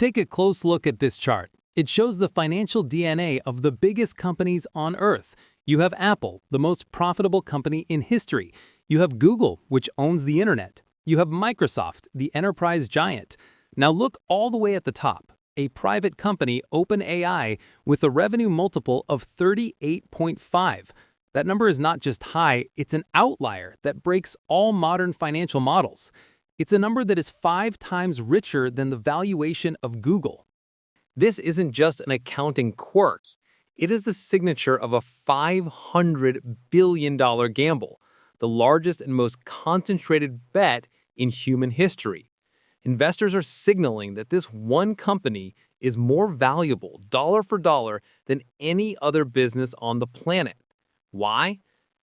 Take a close look at this chart. It shows the financial DNA of the biggest companies on Earth. You have Apple, the most profitable company in history. You have Google, which owns the internet. You have Microsoft, the enterprise giant. Now look all the way at the top. A private company, OpenAI, with a revenue multiple of 38.5. That number is not just high, it's an outlier that breaks all modern financial models. It's a number that is 5 times richer than the valuation of Google. This isn't just an accounting quirk. It is the signature of a $500 billion gamble, the largest and most concentrated bet in human history. Investors are signaling that this one company is more valuable dollar for dollar than any other business on the planet. Why?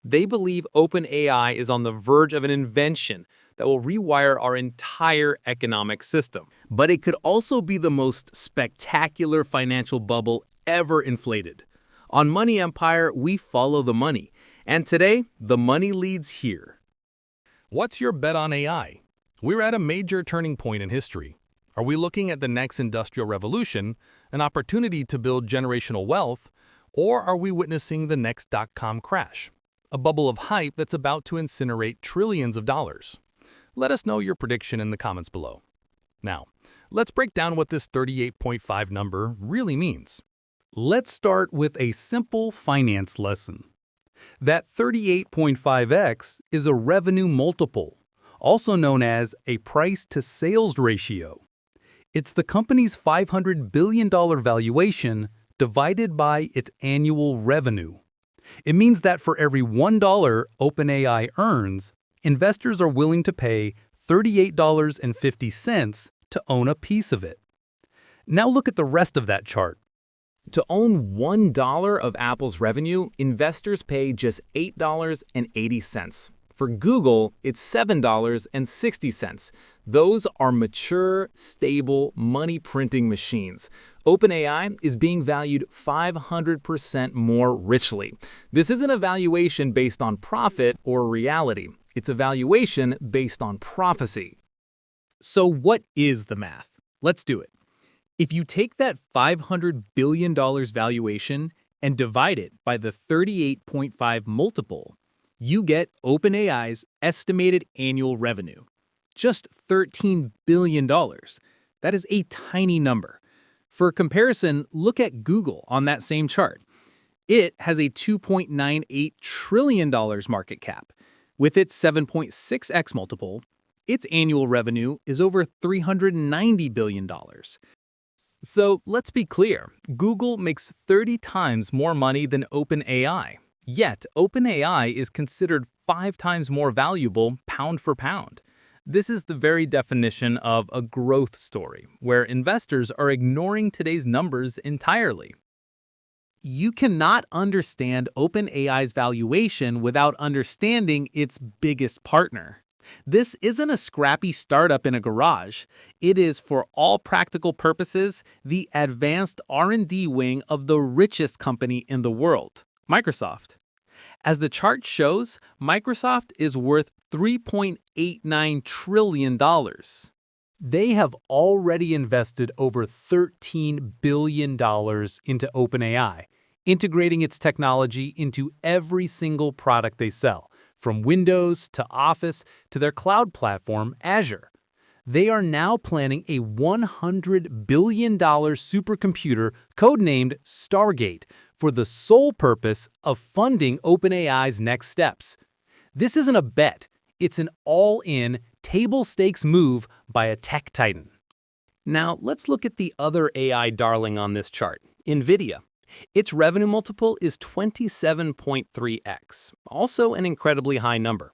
They believe OpenAI is on the verge of an invention that will rewire our entire economic system. But it could also be the most spectacular financial bubble ever inflated. On Money Empire, we follow the money. And today, the money leads here. What's your bet on AI? We're at a major turning point in history. Are we looking at the next industrial revolution, an opportunity to build generational wealth, or are we witnessing the next dot-com crash, a bubble of hype that's about to incinerate trillions of dollars? Let us know your prediction in the comments below. Now, let's break down what this 38.5 number really means. Let's start with a simple finance lesson. That 38.5x is a revenue multiple, also known as a price-to-sales ratio. It's the company's $500 billion valuation divided by its annual revenue. It means that for every $1 OpenAI earns, investors are willing to pay $38.50 to own a piece of it. Now look at the rest of that chart. To own $1 of Apple's revenue, investors pay just $8.80. For Google, it's $7.60. Those are mature, stable, money-printing machines. OpenAI is being valued 500% more richly. This isn't a valuation based on profit or reality. It's a valuation based on prophecy. So what is the math? Let's do it. If you take that $500 billion valuation and divide it by the 38.5 multiple, you get OpenAI's estimated annual revenue. Just $13 billion. That is a tiny number. For comparison, look at Google on that same chart. It has a $2.98 trillion market cap. With its 7.6x multiple, its annual revenue is over $390 billion. So let's be clear, Google makes 30 times more money than OpenAI. Yet, OpenAI is considered 5 times more valuable pound for pound. This is the very definition of a growth story, where investors are ignoring today's numbers entirely. You cannot understand OpenAI's valuation without understanding its biggest partner. This isn't a scrappy startup in a garage. It is, for all practical purposes, the advanced R&D wing of the richest company in the world, Microsoft. As the chart shows, Microsoft is worth $3.89 trillion. They have already invested over $13 billion into OpenAI, integrating its technology into every single product they sell, from Windows to Office to their cloud platform, Azure. They are now planning a $100 billion supercomputer codenamed Stargate for the sole purpose of funding OpenAI's next steps. This isn't a bet. It's an all-in, table-stakes move by a tech titan. Now, let's look at the other AI darling on this chart, Nvidia. Its revenue multiple is 27.3x, also an incredibly high number.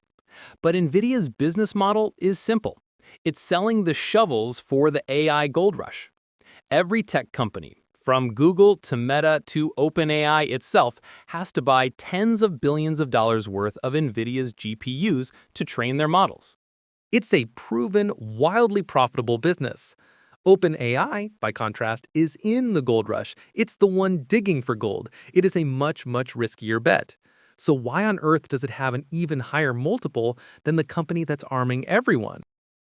But Nvidia's business model is simple. It's selling the shovels for the AI gold rush. Every tech company, from Google to Meta to OpenAI itself, has to buy tens of billions of dollars worth of Nvidia's GPUs to train their models. It's a proven, wildly profitable business. OpenAI, by contrast, is in the gold rush. It's the one digging for gold. It is a much, much riskier bet. So why on earth does it have an even higher multiple than the company that's arming everyone?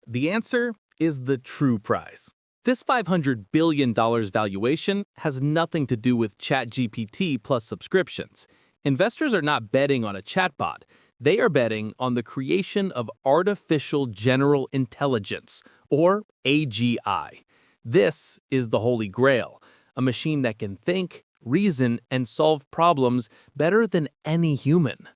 The answer is the true prize. This $500 billion valuation has nothing to do with ChatGPT plus subscriptions. Investors are not betting on a chatbot. They are betting on the creation of artificial general intelligence, or AGI. This is the Holy Grail, a machine that can think, reason, and solve problems better than any human.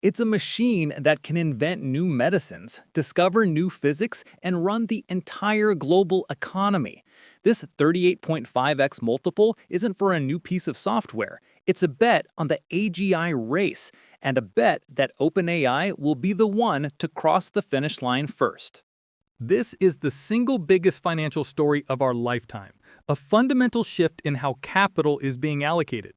It's a machine that can invent new medicines, discover new physics, and run the entire global economy. This 38.5x multiple isn't for a new piece of software. It's a bet on the AGI race, and a bet that OpenAI will be the one to cross the finish line first. This is the single biggest financial story of our lifetime, a fundamental shift in how capital is being allocated.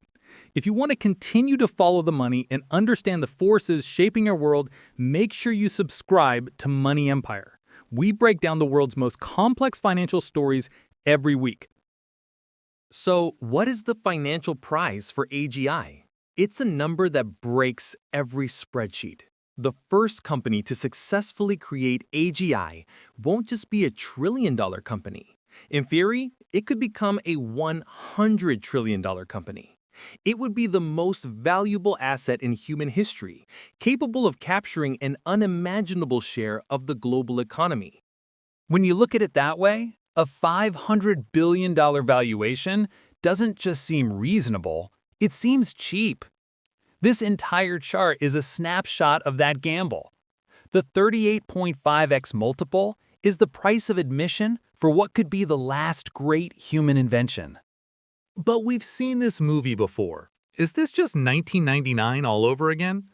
If you want to continue to follow the money and understand the forces shaping our world, make sure you subscribe to Money Empire. We break down the world's most complex financial stories every week. So, what is the financial prize for AGI? It's a number that breaks every spreadsheet. The first company to successfully create AGI won't just be a trillion-dollar company. In theory, it could become a $100 trillion company. It would be the most valuable asset in human history, capable of capturing an unimaginable share of the global economy. When you look at it that way, a $500 billion valuation doesn't just seem reasonable, it seems cheap. This entire chart is a snapshot of that gamble. The 38.5x multiple is the price of admission for what could be the last great human invention. But we've seen this movie before. Is this just 1999 all over again?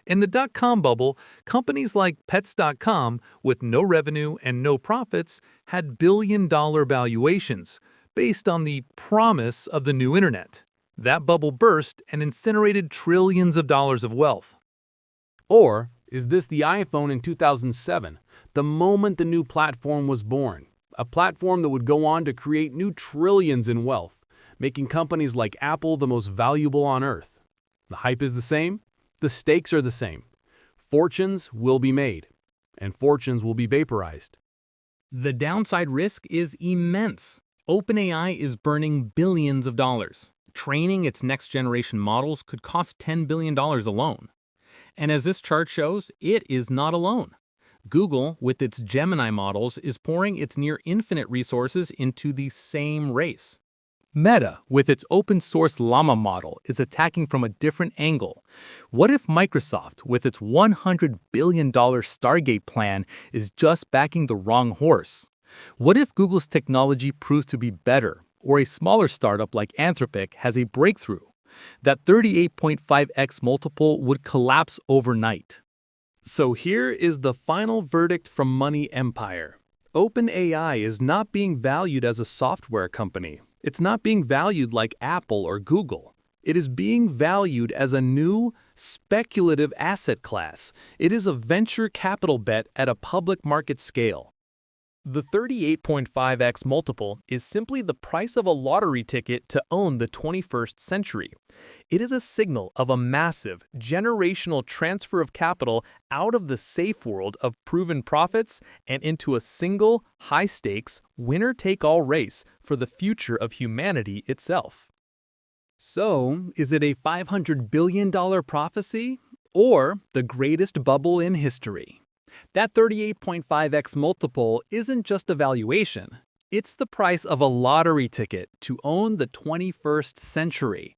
In the dot-com bubble, companies like Pets.com, with no revenue and no profits, had billion-dollar valuations based on the promise of the new internet. That bubble burst and incinerated trillions of dollars of wealth. Or is this the iPhone in 2007, the moment the new platform was born? A platform that would go on to create new trillions in wealth, making companies like Apple the most valuable on Earth. The hype is the same, the stakes are the same. Fortunes will be made, and fortunes will be vaporized. The downside risk is immense. OpenAI is burning billions of dollars. Training its next-generation models could cost $10 billion alone. And as this chart shows, it is not alone. Google, with its Gemini models, is pouring its near-infinite resources into the same race. Meta, with its open-source Llama model, is attacking from a different angle. What if Microsoft, with its $100 billion Stargate plan, is just backing the wrong horse? What if Google's technology proves to be better, or a smaller startup like Anthropic has a breakthrough? That 38.5x multiple would collapse overnight. So here is the final verdict from Money Empire. OpenAI is not being valued as a software company. It's not being valued like Apple or Google. It is being valued as a new, speculative asset class. It is a venture capital bet at a public market scale. The 38.5x multiple is simply the price of a lottery ticket to own the 21st century. It is a signal of a massive, generational transfer of capital out of the safe world of proven profits and into a single, high-stakes, winner-take-all race for the future of humanity itself. So, is it a $500 billion prophecy or the greatest bubble in history? That 38.5x multiple isn't just a valuation. It's the price of a lottery ticket to own the 21st century.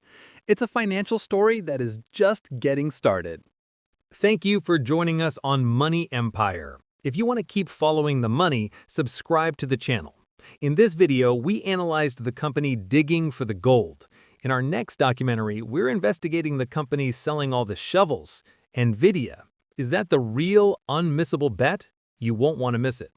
It's a financial story that is just getting started. Thank you for joining us on Money Empire. If you want to keep following the money, subscribe to the channel. In this video, we analyzed the company digging for the gold. In our next documentary, we're investigating the company selling all the shovels. Nvidia. Is that the real, unmissable bet? You won't want to miss it.